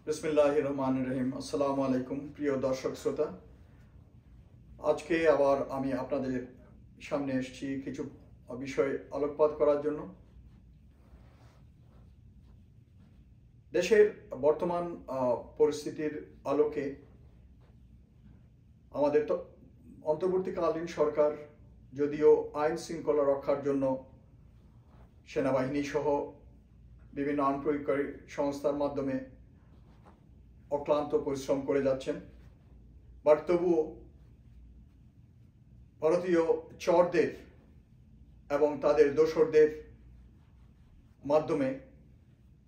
বিসমিল্লাহির রহমানির রহিম। আসসালামু আলাইকুম প্রিয় দর্শক শ্রোতা। আজকে আবার আমি আপনাদের সামনে এসেছি কিছু বিষয় আলোকপাত করার জন্য। দেশের বর্তমান পরিস্থিতির আলোকে আমাদের তো অন্তর্বর্তীকালীন সরকার যদিও আইন শৃঙ্খলা রক্ষার জন্য সেনাবাহিনী সহ বিভিন্ন আইন প্রয়োগকারী সংস্থার মাধ্যমে অক্লান্ত পরিশ্রম করে যাচ্ছেন, বাট তবুও ভারতীয় চরদের এবং তাদের দোসরদের মাধ্যমে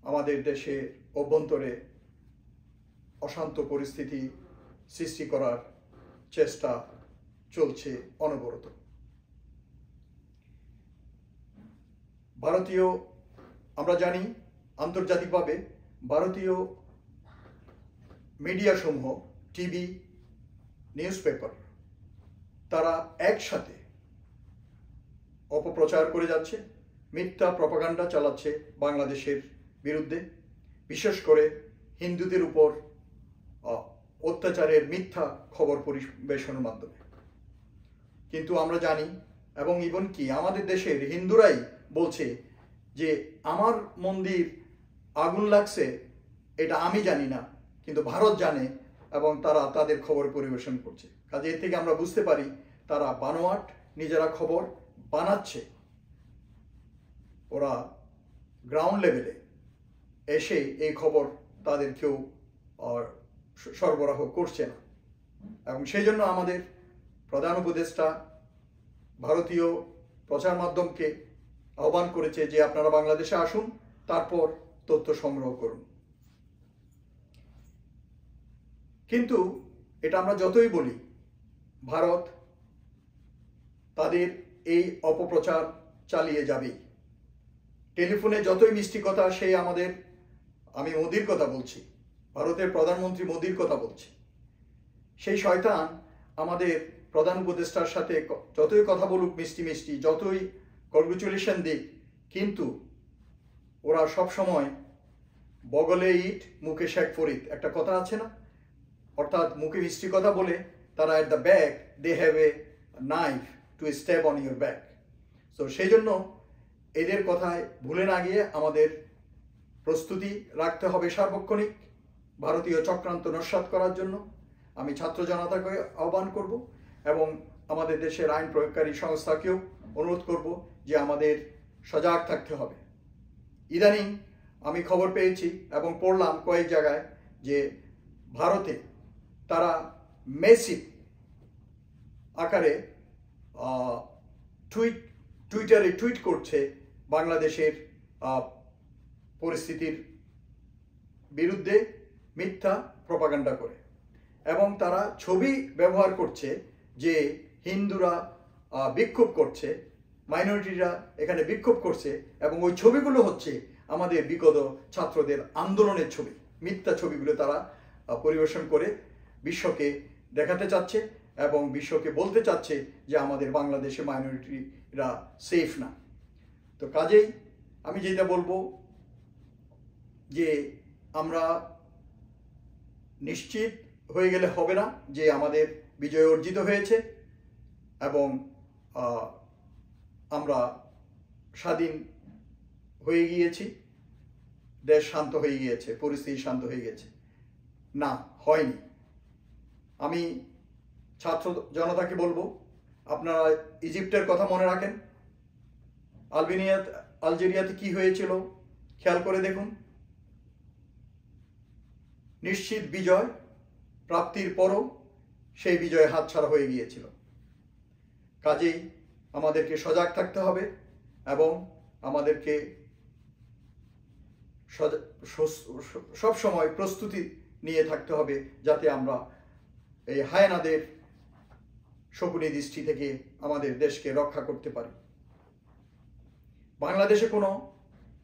আমাদের দেশে অভ্যন্তরে অশান্ত পরিস্থিতি সৃষ্টি করার চেষ্টা চলছে অনবরত। আমরা জানি আন্তর্জাতিকভাবে ভারতীয় মিডিয়া সমূহ, টিভি, নিউজ পেপার, তারা একসাথে অপপ্রচার করে যাচ্ছে, মিথ্যা প্রপাগান্ডা চালাচ্ছে বাংলাদেশের বিরুদ্ধে, বিশেষ করে হিন্দুদের উপর অত্যাচারের মিথ্যা খবর পরিবেশনের মাধ্যমে। কিন্তু আমরা জানি, এবং ইভন কি আমাদের দেশের হিন্দুরাই বলছে যে আমার মন্দির আগুন লাগছে, এটা আমি জানি না, কিন্তু ভারত জানে, এবং তারা তাদের খবর পরিবেশন করছে। কাজে এর থেকে আমরা বুঝতে পারি তারা বানোয়াট নিজেরা খবর বানাচ্ছে। ওরা গ্রাউন্ড লেভেলে এসে এই খবর তাদের কেউ সরবরাহ করছে না। এবং সেই জন্য আমাদের প্রধান উপদেষ্টা ভারতীয় প্রচার মাধ্যমকে আহ্বান করেছে যে আপনারা বাংলাদেশে আসুন, তারপর তথ্য সংগ্রহ করুন। কিন্তু এটা আমরা যতই বলি, ভারত তাদের এই অপপ্রচার চালিয়ে যাবেই। টেলিফোনে যতই মিষ্টি কথা, আমি মোদির কথা বলছি, ভারতের প্রধানমন্ত্রী মোদির কথা বলছি, সেই শয়তান আমাদের প্রধান উপদেষ্টার সাথে যতই কথা বলুক মিষ্টি মিষ্টি, যতই কংগ্রেচুলেশন দিক, কিন্তু ওরা সবসময় বগলে ইট মুখে শেখ ফরিদ, একটা কথা আছে না? অর্থাৎ মুখে মিষ্টি কথা বলে তারা at the back they have a knife to stab on your back. So সেই জন্য এদের কথায় ভুলে না গিয়ে আমাদের প্রস্তুতি রাখতে হবে সার্বক্ষণিক ভারতীয় চক্রান্ত নস্যাৎ করার জন্য। আমি ছাত্র জনতাকে আহ্বান করব এবং আমাদের দেশের আইন প্রয়োগকারী সংস্থাকেও অনুরোধ করব যে আমাদের সজাগ থাকতে হবে। ইদানিং আমি খবর পেয়েছি এবং পড়লাম কয়েক জায়গায় যে ভারতে তারা মেসিভ আকারে টুইটারে টুইট করছে বাংলাদেশের পরিস্থিতির বিরুদ্ধে মিথ্যা প্রপাগান্ডা করে, এবং তারা ছবি ব্যবহার করছে যে হিন্দুরা বিক্ষোভ করছে, মাইনরিটিরা এখানে বিক্ষোভ করছে, এবং ওই ছবিগুলো হচ্ছে আমাদের বিগত ছাত্রদের আন্দোলনের ছবি। মিথ্যা ছবিগুলো তারা পরিবেশন করে বিশ্বকে দেখাতে চাচ্ছে এবং বিশ্বকে বলতে চাচ্ছে যে আমাদের বাংলাদেশে মাইনরিটিরা সেফ না। তো কাজেই আমি যেটা বলবো যে আমরা নিশ্চিত হয়ে গেলে হবে না যে আমাদের বিজয় অর্জিত হয়েছে এবং আমরা স্বাধীন হয়ে গিয়েছি, দেশ শান্ত হয়ে গিয়েছে, পরিস্থিতি শান্ত হয়ে গেছে। না, হয়নি। আমি ছাত্র জনতাকে বলবো, আপনারা ইজিপ্টের কথা মনে রাখেন, আলজেরিয়াতে কি হয়েছিল খেয়াল করে দেখুন। নিশ্চিত বিজয় প্রাপ্তির পরও সেই বিজয় হাতছাড়া হয়ে গিয়েছিল। কাজেই আমাদেরকে সজাগ থাকতে হবে এবং আমাদেরকে সব সময় প্রস্তুতি নিয়ে থাকতে হবে যাতে আমরা এই হায়নাদের শকুনি দৃষ্টি থেকে আমাদের দেশকে রক্ষা করতে পারি। বাংলাদেশে কোনো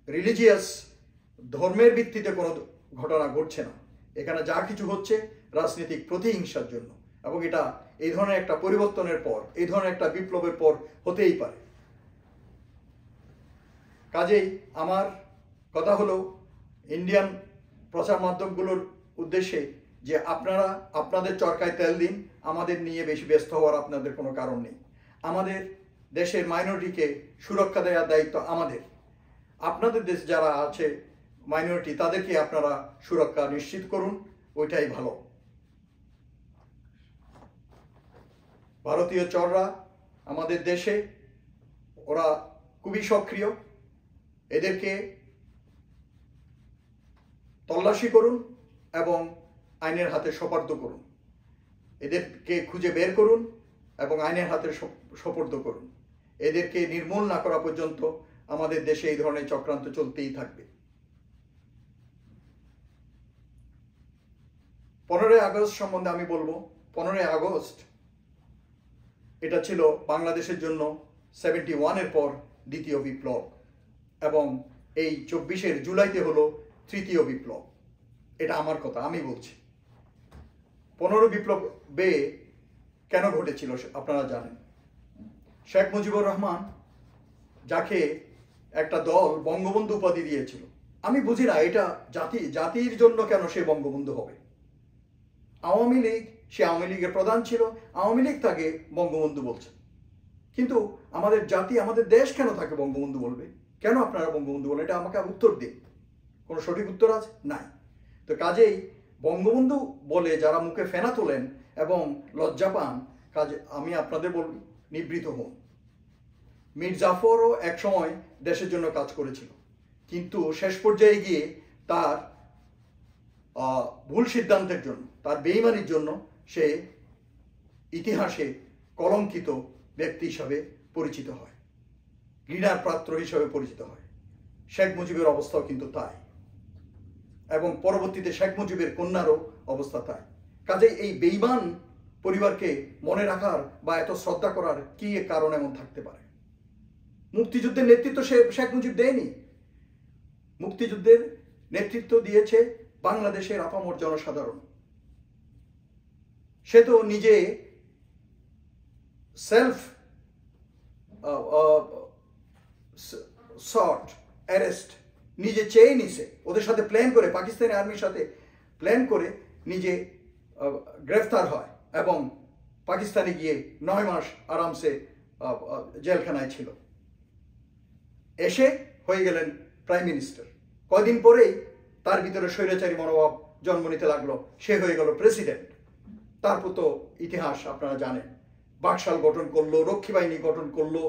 রিলিজিয়াস ধর্মের ভিত্তিতে কোনো ঘটনা ঘটছে না। এখানে যা কিছু হচ্ছে রাজনৈতিক প্রতিহিংসার জন্য, এবং এটা এই ধরনের একটা পরিবর্তনের পর, এই ধরনের একটা বিপ্লবের পর হতেই পারে। কাজেই আমার কথা হলো ইন্ডিয়ান প্রচার মাধ্যমগুলোর উদ্দেশ্যে যে আপনারা আপনাদের চরকায় তেল দিন, আমাদের নিয়ে বেশি ব্যস্ত হওয়ার আপনাদের কোনো কারণ নেই। আমাদের দেশের মাইনরিটিকে সুরক্ষা দেওয়ার দায়িত্ব আমাদের। আপনাদের দেশ যারা আছে মাইনরিটি, তাদেরকে আপনারা সুরক্ষা নিশ্চিত করুন, ওইটাই ভালো। ভারতীয় চররা আমাদের দেশে ওরা খুবই সক্রিয়, এদেরকে তল্লাশি করুন এবং আইনের হাতে সোপর্দ করুন। এদেরকে খুঁজে বের করুন এবং আইনের হাতে সোপর্দ করুন। এদেরকে নির্মূল না করা পর্যন্ত আমাদের দেশে এই ধরনের চক্রান্ত চলতেই থাকবে। 15ই আগস্ট সম্বন্ধে আমি বলবো, 15ই আগস্ট এটা ছিল বাংলাদেশের জন্য 71-এর পর দ্বিতীয় বিপ্লব, এবং এই 24শে জুলাইতে হলো তৃতীয় বিপ্লব। এটা আমার কথা, আমি বলছি। 15 বিপ্লবে কেন ঘটেছিল আপনারা জানেন। শেখ মুজিবুর রহমান, যাকে একটা দল বঙ্গবন্ধু উপাধি দিয়েছিল, আমি বুঝি না এটা জাতির জন্য কেন সে বঙ্গবন্ধু হবে। আওয়ামী লীগ, সে আওয়ামী লীগের প্রধান ছিল, আওয়ামী লীগ তাকে বঙ্গবন্ধু বলছে। কিন্তু আমাদের জাতি, আমাদের দেশ কেন তাকে বঙ্গবন্ধু বলবে? কেন আপনারা বঙ্গবন্ধু বলেন? এটা আমাকে উত্তর দিন। কোনো সঠিক উত্তর আছে? নাই। তো কাজেই বঙ্গবন্ধু বলে যারা মুখে ফেনা তোলেন এবং লজ্জা পান, কাজে আমি আপনাদের বলব, নিবৃত হন। মীর জাফরও একসময় দেশের জন্য কাজ করেছিল, কিন্তু শেষ পর্যায়ে গিয়ে তার ভুল সিদ্ধান্তের জন্য, তার বেঈমানির জন্য সে ইতিহাসে কলঙ্কিত ব্যক্তি হিসাবে পরিচিত হয়, ঘৃণার পাত্র হিসাবে পরিচিত হয়। শেখ মুজিবের অবস্থাও কিন্তু তাই, এবং পরবর্তীতে শেখ মুজিবের কন্যারও অবস্থা তাই। কাজেই এই বেঈমান পরিবারকে মনে রাখার বা এত শ্রদ্ধা করার কি কারণ এমন থাকতে পারে? মুক্তিযুদ্ধের নেতৃত্ব শেখ মুজিব দেয়নি। মুক্তিযুদ্ধের নেতৃত্ব দিয়েছে বাংলাদেশের আপামর জনসাধারণ। সে তো নিজে সেলফ অ্যারেস্ট নিজে চেয়ে নিছে, ওদের সাথে প্ল্যান করে, পাকিস্তানি আর্মির সাথে প্ল্যান করে নিজে গ্রেফতার হয় এবং পাকিস্তানে গিয়ে 9 মাস আরামসে জেলখানায় ছিল। এসে হয়ে গেলেন প্রাইম মিনিস্টার। কয়দিন পরেই তার ভিতরে স্বৈরাচারী মনোভাব জন্ম নিতে লাগলো, সে হয়ে গেল প্রেসিডেন্ট। তারপর তো ইতিহাস আপনারা জানেন, বাকশাল গঠন করলো, রক্ষী বাহিনী গঠন করলো,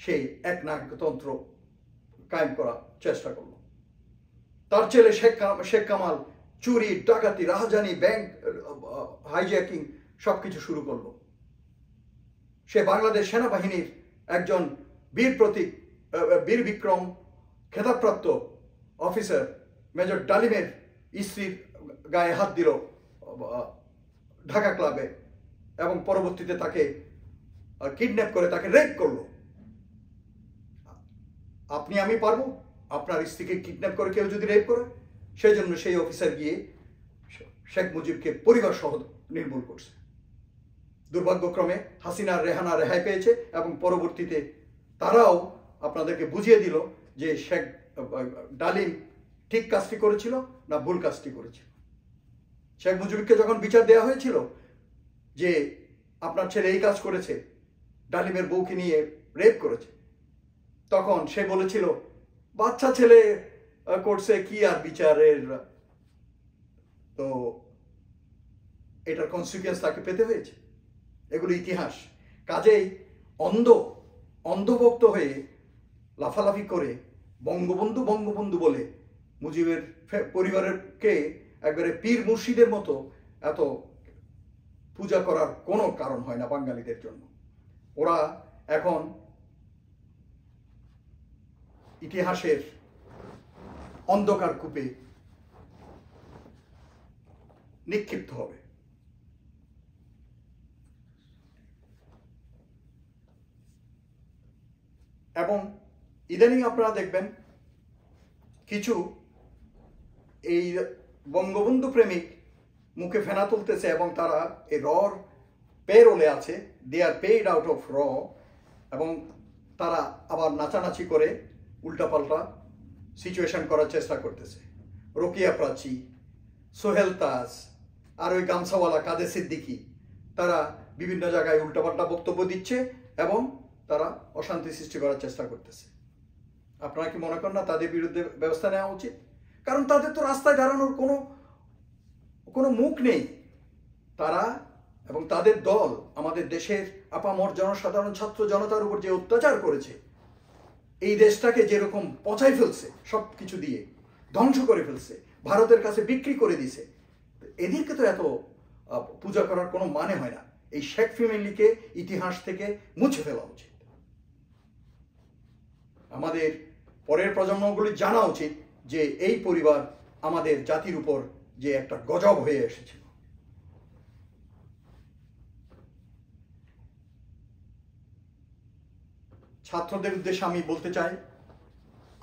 সে একনায়কতন্ত্র কায়েম করার চেষ্টা করলো। তার ছেলে শেখ কামাল চুরি, ডাকাতি, রাহাজানি, ব্যাংক হাইজ্যাকিং সবকিছু শুরু করলো। সে বাংলাদেশ সেনাবাহিনীর একজন বীর প্রতীক, বীর বিক্রম খেতাবপ্রাপ্ত অফিসার মেজর ডালিমের স্ত্রীর গায়ে হাত দিল ঢাকা ক্লাবে, এবং পরবর্তীতে তাকে কিডন্যাপ করে তাকে রেপ করলো। আপনি আমি পারবো আপনার স্ত্রীকে কিডন্যাপ করে কেউ যদি রেপ করে? সেই জন্য সেই অফিসার গিয়ে শেখ মুজিবকে পরিবার সহ নির্মূল করছে। দুর্ভাগ্যক্রমে হাসিনার রেহানা রেহাই পেয়েছে, এবং পরবর্তীতে তারাও আপনাদেরকে বুঝিয়ে দিল যে শেখ ডালিম ঠিক কাজটি করেছিল না ভুল কাজটি করেছিল। শেখ মুজিবকে যখন বিচার দেওয়া হয়েছিল যে আপনার ছেলে এই কাজ করেছে, ডালিমের বউকে নিয়ে রেপ করেছে, তখন সে বলেছিল বাচ্চা ছেলে করছে, কি আর বিচারের। তো এটার কনসিকুয়েন্স তাকে পেতে হয়েছে। এগুলো ইতিহাস। কাজেই অন্ধভক্ত হয়ে লাফালাফি করে বঙ্গবন্ধু বঙ্গবন্ধু বলে মুজিবের পরিবারকে একবারে পীর মুর্শিদের মতো এত পূজা করার কোনো কারণ হয় না বাঙালিদের জন্য। ওরা এখন ইতিহাসের অন্ধকার কূপে নিক্ষিপ্ত হবে। এবং ইদানিং আপনারা দেখবেন কিছু এই বঙ্গবন্ধু প্রেমিক মুখে ফেনা তুলতেছে, এবং তারা এই রর পেরোলে আছে, দে আর পেইড আউট অফ র, এবং তারা আবার নাচানাচি করে উল্টাপাল্টা সিচুয়েশন করার চেষ্টা করতেছে। রোকিয়া প্রাচী, সোহেল তাজ আর ওই গামছাওয়ালা কাদের সিদ্দিকী তারা বিভিন্ন জায়গায় উল্টাপাল্টা বক্তব্য দিচ্ছে এবং তারা অশান্তি সৃষ্টি করার চেষ্টা করতেছে। আপনারা কি মনে করেন না তাদের বিরুদ্ধে ব্যবস্থা নেওয়া উচিত? কারণ তাদের তো রাস্তায় দাঁড়ানোর কোনো মুখ নেই। তারা এবং তাদের দল আমাদের দেশের আপামর জনসাধারণ ছাত্র জনতার উপর যে অত্যাচার করেছে, এই দেশটাকে যেরকম পচাই ফেলছে, সব কিছু দিয়ে ধ্বংস করে ফেলছে, ভারতের কাছে বিক্রি করে দিছে, এদেরকে তো এত পূজা করার কোনো মানে হয় না। এই শেখ ফ্যামিলিকে ইতিহাস থেকে মুছে ফেলা উচিত। আমাদের পরের প্রজন্মগুলি জানা উচিত যে এই পরিবার আমাদের জাতির উপর যে একটা গজব হয়ে এসেছিল। ছাত্রদের উদ্দেশ্যে আমি বলতে চাই,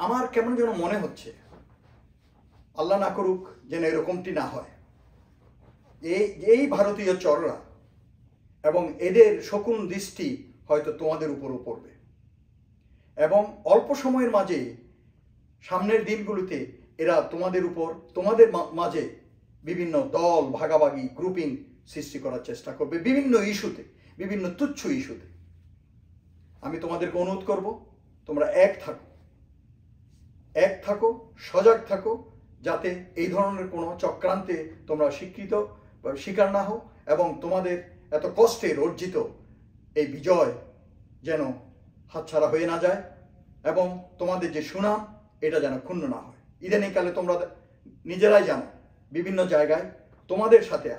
আমার কেমন যেন মনে হচ্ছে, আল্লাহ না করুক যেন এরকমটি না হয়, এই ভারতীয় চররা এবং এদের শকুন দৃষ্টি হয়তো তোমাদের উপরও পড়বে এবং অল্প সময়ের মাঝে সামনের দিনগুলোতে এরা তোমাদের মাঝে বিভিন্ন দল ভাগাভাগি গ্রুপিং সৃষ্টি করার চেষ্টা করবে বিভিন্ন ইস্যুতে, বিভিন্ন তুচ্ছ ইস্যুতে। আমি তোমাদেরকে অনুরোধ করব, তোমরা এক থাকো, সজাগ থাকো, যাতে এই ধরনের কোনো চক্রান্তে তোমরা শিকার না হও এবং তোমাদের এত কষ্টের অর্জিত এই বিজয় যেন হাতছাড়া হয়ে না যায় এবং তোমাদের যে সুনাম এটা যেন ক্ষুণ্ণ না হয়। ইদানিংকালে তোমরা নিজেরাই জানো, বিভিন্ন জায়গায় তোমাদের সাথে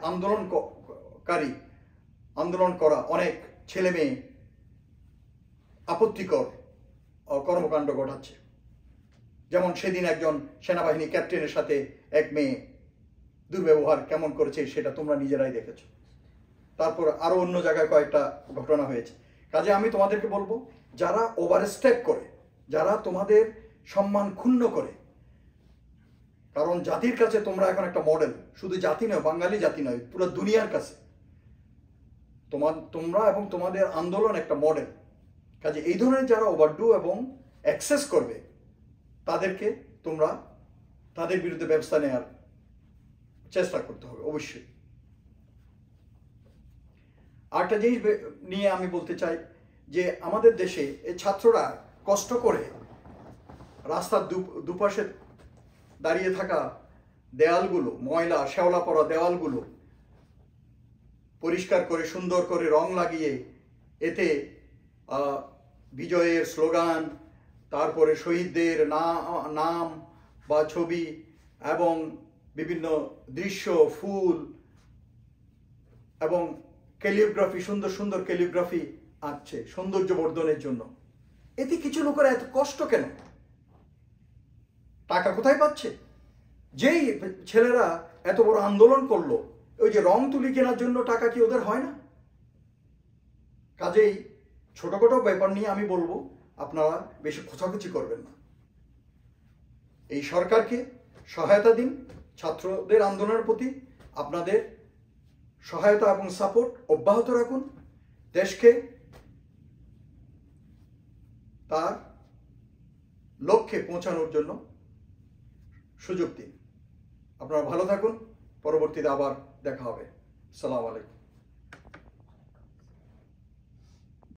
আন্দোলন করা অনেক ছেলে মেয়ে আপত্তিকর কর্মকাণ্ড ঘটাচ্ছে। যেমন সেদিন একজন সেনাবাহিনী ক্যাপ্টেনের সাথে এক মেয়ে দুর্ব্যবহার কেমন করেছে সেটা তোমরা নিজেরাই দেখেছো। তারপর আরো অন্য জায়গায় কয়েকটা ঘটনা হয়েছে। কাজে আমি তোমাদেরকে বলবো, যারা ওভারস্টেপ করে, যারা তোমাদের সম্মান ক্ষুণ্ণ করে, কারণ জাতির কাছে তোমরা এখন একটা মডেল, শুধু জাতি নয়, বাঙালি জাতি নয়, পুরো দুনিয়ার কাছে তোমরা এবং তোমাদের আন্দোলন একটা মডেল। কাজে এই ধরনের যারা ওভারডু এবং এক্সেস করবে তাদেরকে তোমরা তাদের বিরুদ্ধে ব্যবস্থা নেওয়ার চেষ্টা করতে হবে অবশ্যই। আরেকটা জিনিস নিয়ে আমি বলতে চাই যে আমাদের দেশে এই ছাত্ররা কষ্ট করে রাস্তার দুপাশে দাঁড়িয়ে থাকা দেয়ালগুলো, ময়লা শ্যাওলা পড়া দেওয়ালগুলো পরিষ্কার করে সুন্দর করে রং লাগিয়ে এতে বিজয়ের স্লোগান, তারপরে শহীদদের নাম বা ছবি এবং বিভিন্ন দৃশ্য, ফুল এবং ক্যালিগ্রাফি, সুন্দর সুন্দর ক্যালিগ্রাফি আঁকছে সৌন্দর্য বর্ধনের জন্য। এতে কিছু লোকের এত কষ্ট কেন? টাকা কোথায় পাচ্ছে? যেই ছেলেরা এত বড় আন্দোলন করলো, ওই যে রং তুলি কেনার জন্য টাকা কি ওদের হয় না? কাজেই ছোটখাটো ব্যাপার নিয়ে আমি বলবো, আপনারা বেশি খোঁচাখুচি করবেন না। এই সরকারকে সহায়তা দিন, ছাত্রদের আন্দোলনের প্রতি আপনাদের সহায়তা এবং সাপোর্ট অব্যাহত রাখুন, দেশকে তার লক্ষ্যে পৌঁছানোর জন্য সুযোগ দিন। আপনারা ভালো থাকুন, পরবর্তীতে আবার দেখা হবে। আসসালামু আলাইকুম।